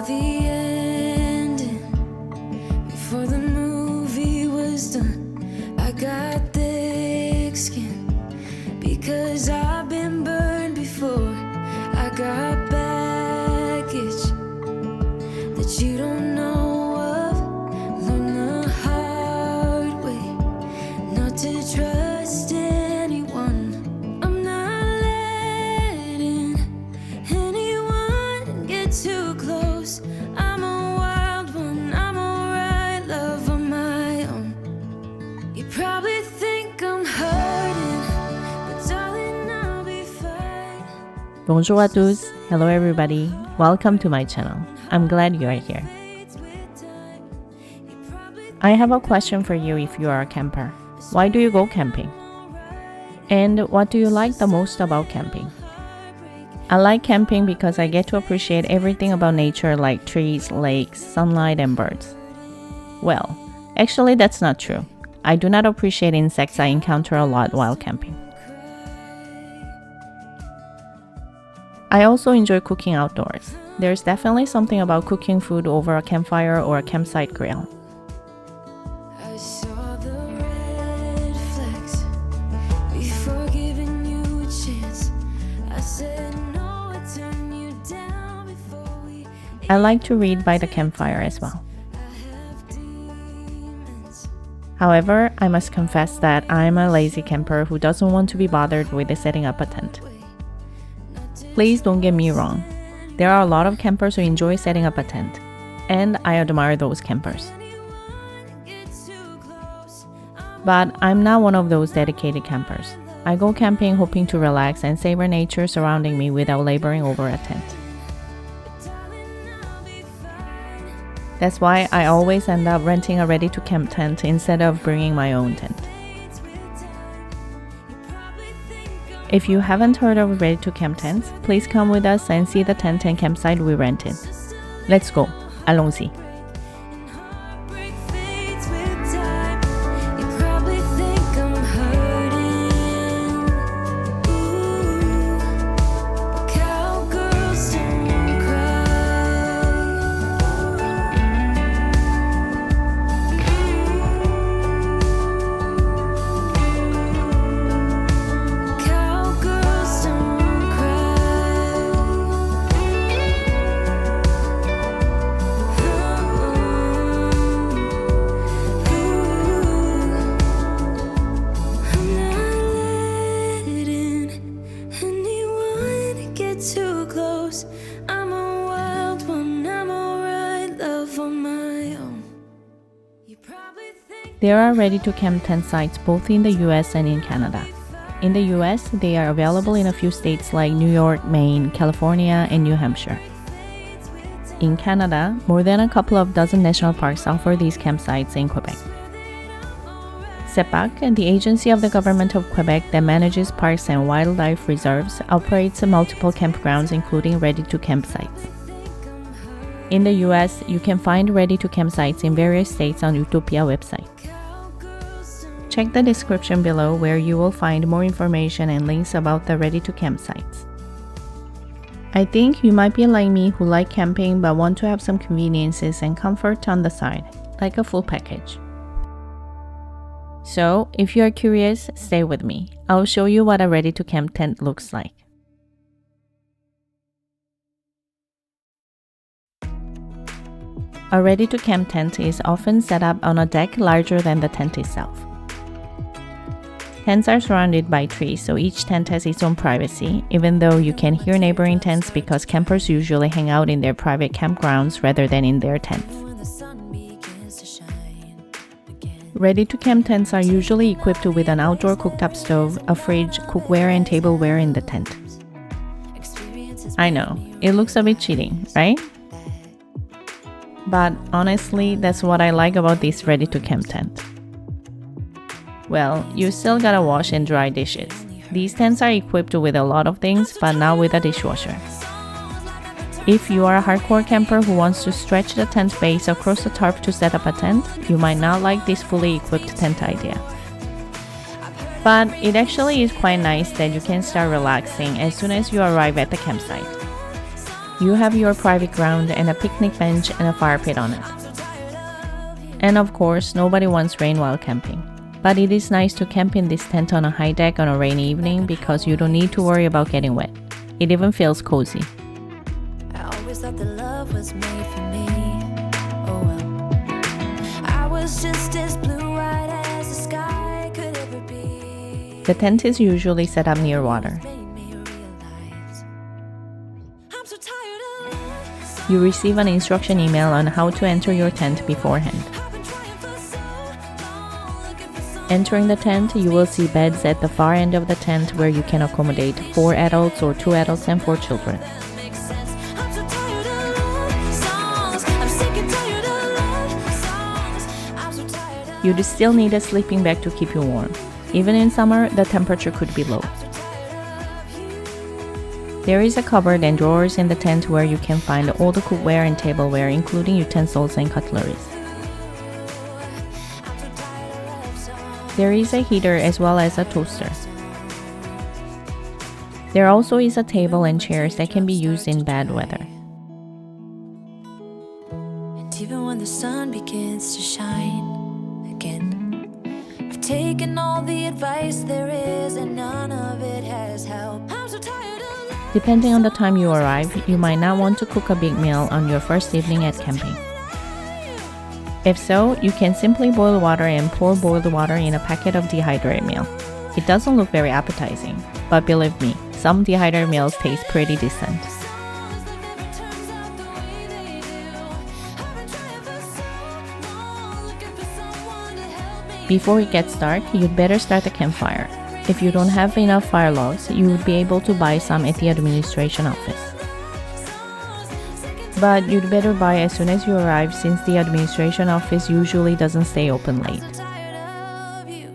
the ending, before the movie was done. I got thick skin because I've been burned before. I got baggage that you don't know of. Learn the hard way not to trust anyone. I'm not letting anyone get too close. I'm a wild one, I'm alright, love on my own. You probably think I'm hurting, but darling, I'll be fine. Bonjour à tous. Hello everybody. Welcome to my channel. I'm glad you are here. I have a question for you if you are a camper. Why do you go camping? And what do you like the most about camping? I like camping because I get to appreciate everything about nature like trees, lakes, sunlight, and birds. Well, actually that's not true. I do not appreciate insects I encounter a lot while camping. I also enjoy cooking outdoors. There's definitely something about cooking food over a campfire or a campsite grill. I saw the red flags before giving you a chance. I said no, I turned you down before we. I like to read by the campfire as well. I have demons. However, I must confess that I'm a lazy camper who doesn't want to be bothered with setting up a tent. Please don't get me wrong. There are a lot of campers who enjoy setting up a tent, and I admire those campers. But I'm not one of those dedicated campers. I go camping hoping to relax and savor nature surrounding me without laboring over a tent. That's why I always end up renting a ready-to-camp tent instead of bringing my own tent. If you haven't heard of ready-to-camp tents, please come with us and see the tent and campsite we rented. Let's go. Allons-y. Heartbreak fades with time. You probably think I'm hurting. Ooh, but cowgirls don't cry. Cowgirls don't too close. I'm a wild one, I'm alright, love on my own. You probably think There are ready-to-camp tent sites both in the US and in Canada. In the US, they are available in a few states like New York, Maine, California, and New Hampshire. In Canada, more than a couple of dozen national parks offer these campsites in Quebec. CEPAC, the agency of the government of Quebec that manages parks and wildlife reserves, operates multiple campgrounds including ready-to-camp sites. In the US, you can find ready-to-camp sites in various states on Utopia website. Check the description below where you will find more information and links about the ready-to-camp sites. I think you might be like me who like camping but want to have some conveniences and comfort on the side, like a full package. So, if you are curious, stay with me. I'll show you what a ready-to-camp tent looks like. A ready-to-camp tent is often set up on a deck larger than the tent itself. Tents are surrounded by trees, so each tent has its own privacy, even though you can hear neighboring tents because campers usually hang out in their private campgrounds rather than in their tents. when the sun begins to shine again. Ready-to-camp tents are usually equipped with an outdoor cooktop stove, a fridge, cookware, and tableware in the tent. Experiences I know, it looks a bit cheating, right? But honestly, that's what I like about this ready-to-camp tent. Well, you still gotta wash and dry dishes. These tents are equipped with a lot of things, but not with a dishwasher. If you are a hardcore camper who wants to stretch the tent base across the tarp to set up a tent, you might not like this fully equipped tent idea. But it actually is quite nice that you can start relaxing as soon as you arrive at the campsite. You have your private ground and a picnic bench and a fire pit on it. And of course, nobody wants rain while camping. But it is nice to camp in this tent on a high deck on a rainy evening because you don't need to worry about getting wet. It even feels cozy. I always thought that love was made for me. Oh well. I was just as blue-eyed as the sky could ever be. The tent is usually set up near water. Made me realize I'm so tired of love. You receive an instruction email on how to enter your tent beforehand. I've been trying for so long, looking for someone. Entering the tent, you will see beds at the far end of the tent where you can accommodate 4 adults or 2 adults and 4 children. That makes sense. I'm so tired of love songs. I'm sick and tired of love songs. I'm so tired of You still need a sleeping bag to keep you warm. Even in summer, the temperature could be low. There is a cupboard and drawers in the tent where you can find all the cookware and tableware, including utensils and cutleries. There is a heater as well as a toaster. There also is a table and chairs that can be used in bad weather. And even when the sun begins to shine again, I've taken all the advice there is and none of it has helped. I'm so tired of love. Depending on the time you arrive, you might not want to cook a big meal on your first evening at camping. If so, you can simply boil water and pour boiled water in a packet of dehydrated meal. It doesn't look very appetizing, but believe me, some dehydrated meals taste pretty decent. Songs that never turns out the way they do. I've been trying for so long, looking for someone to help me. Before it gets dark, you'd better start the campfire. If you don't have enough fire logs, you would be able to buy some at the administration office. But you'd better buy as soon as you arrive since the administration office usually doesn't stay open late. Tired of you.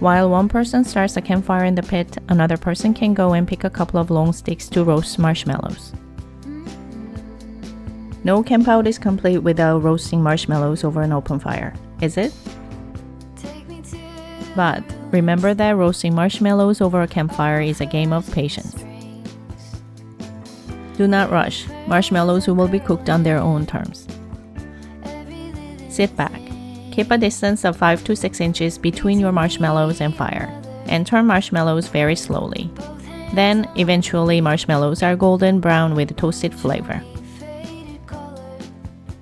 While one person starts a campfire in the pit, another person can go and pick a couple of long sticks to roast marshmallows. No campout is complete without roasting marshmallows over an open fire, is it? Take me to But remember that roasting marshmallows over a campfire is a game of patience. Do not rush. Marshmallows will be cooked on their own terms. Sit back. Keep a distance of 5 to 6 inches between your marshmallows and fire, and turn marshmallows very slowly. Then, eventually, marshmallows are golden brown with toasted flavor.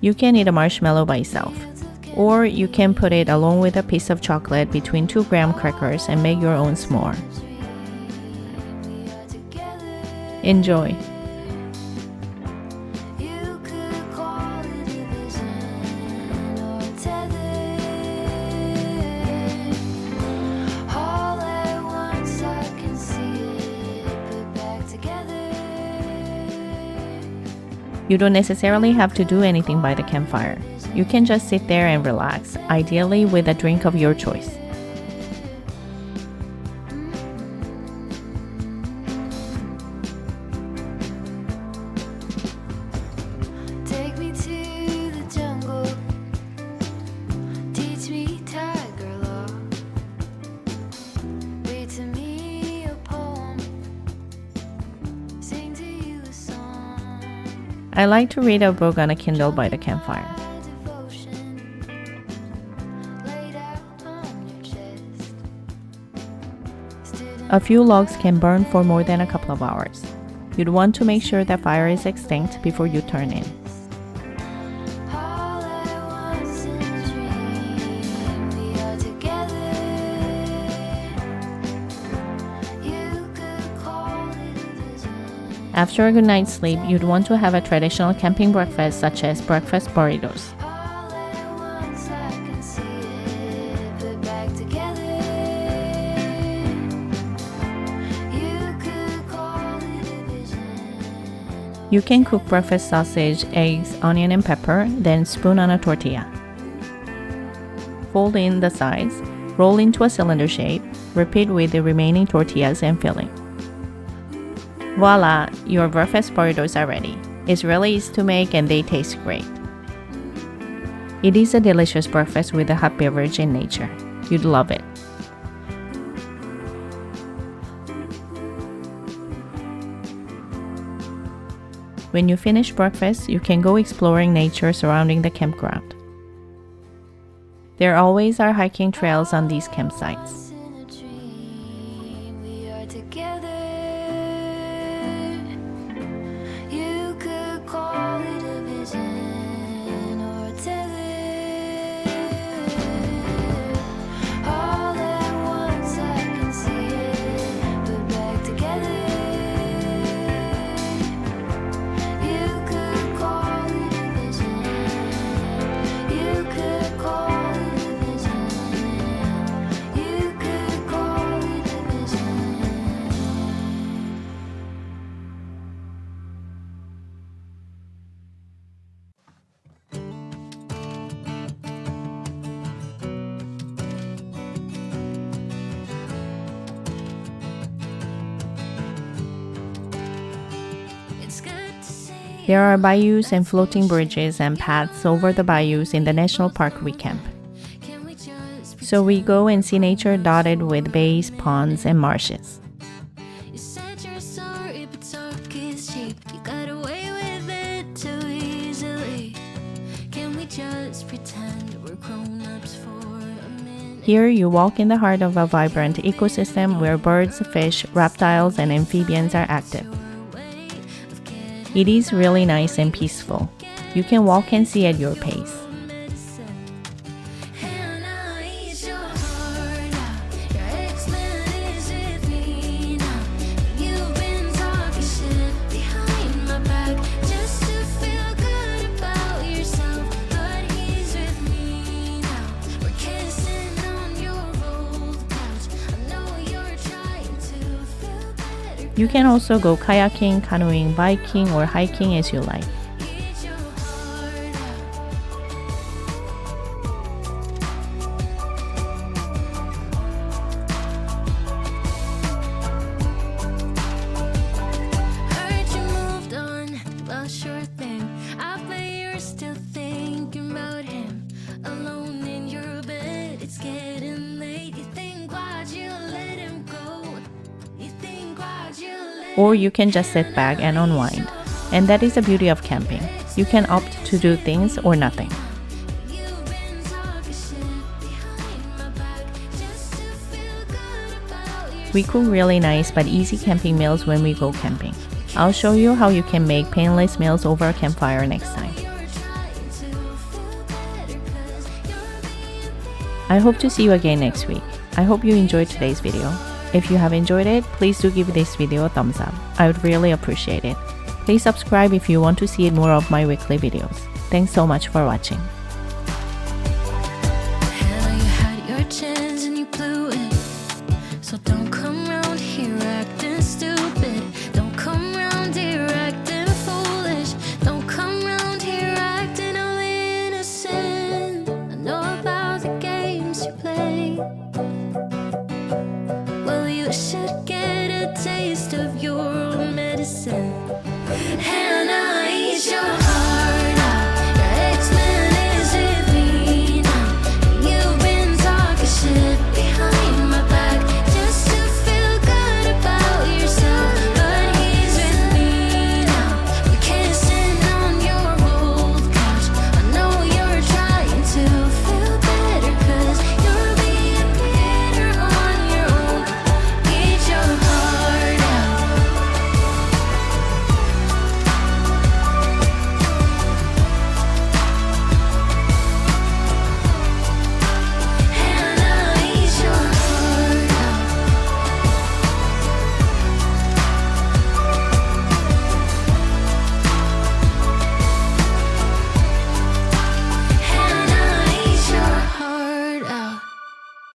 You can eat a marshmallow by itself, or you can put it along with a piece of chocolate between 2 graham crackers and make your own s'more. Enjoy! You could call it a vision or tether. All at once I can see it put back together. You don't necessarily have to do anything by the campfire. You can just sit there and relax, ideally with a drink of your choice. Take me to the jungle. Teach me tiger law. Read to me a poem. Sing to you a song. I like to read a book on a Kindle by the campfire. Devotion laid out on your chest. Stood A few logs can burn for more than a couple of hours. You'd want to make sure the fire is extinct before you turn in. all at once in a dream. We are together. You could call it a vision. After a good night's sleep, you'd want to have a traditional camping breakfast such as breakfast burritos. All at once I can see it put back together. You could call it a vision. You can cook breakfast sausage, eggs, onion and pepper, then spoon on a tortilla. Fold in the sides, roll into a cylinder shape, repeat with the remaining tortillas and filling. Voila! Your breakfast burritos are ready. It's really easy to make and they taste great. It is a delicious breakfast with a hot beverage in nature. You'd love it. When you finish breakfast, you can go exploring nature surrounding the campground. There always are hiking trails on these campsites. In a dream, we are together. You could call it a vision or a tether. All at once I can see it, put back together. You could call it a vision. You could call it a vision. You could call it a vision. It's good to see. There are bayous and floating bridges and paths over the bayous in the national park we camp. Can we just So we go and see nature dotted with bays, ponds, and marshes. You said you're sorry, but talk is cheap. You got away with it too easily. Can we just pretend we're grown-ups for a minute? Here you walk in the heart of a vibrant ecosystem where birds, fish, reptiles, and amphibians are active. Your way of getting It is really nice and peaceful. You can walk and see at your pace. medicine. And I ease your heart out. Your ex-man is with me now. You've been talking shit behind my back just to feel good about yourself. But he's with me now. We're kissing on your old couch. I know you're trying to feel better. You can also go kayaking, canoeing, biking, or hiking as you like. Ease your heart out. Heard you moved on, well, sure thing. I bet you're still thinking about him. Alone in your bed, it's getting late. You think, why'd you let him go? You think, why'd you let Or you can just sit back and unwind. And that is the beauty of camping. You can opt to do things or nothing. You've been talking shit behind my back just to feel good about yourself. We cook really nice but easy camping meals when we go camping. I'll show you how you can make painless meals over a campfire next time. You're trying to feel better 'cause you're being I hope to see you again next week. I hope you enjoyed today's video. If you have enjoyed it, please do give this video a thumbs up. I would really appreciate it. Please subscribe if you want to see more of my weekly videos. Thanks so much for watching. Hannah, you had your chance and you blew it. So don't come round here acting stupid. Don't come round here acting foolish. Don't come round here acting all innocent. I know about the games you play. Well, you should get a taste of your own medicine. Hannah, ease your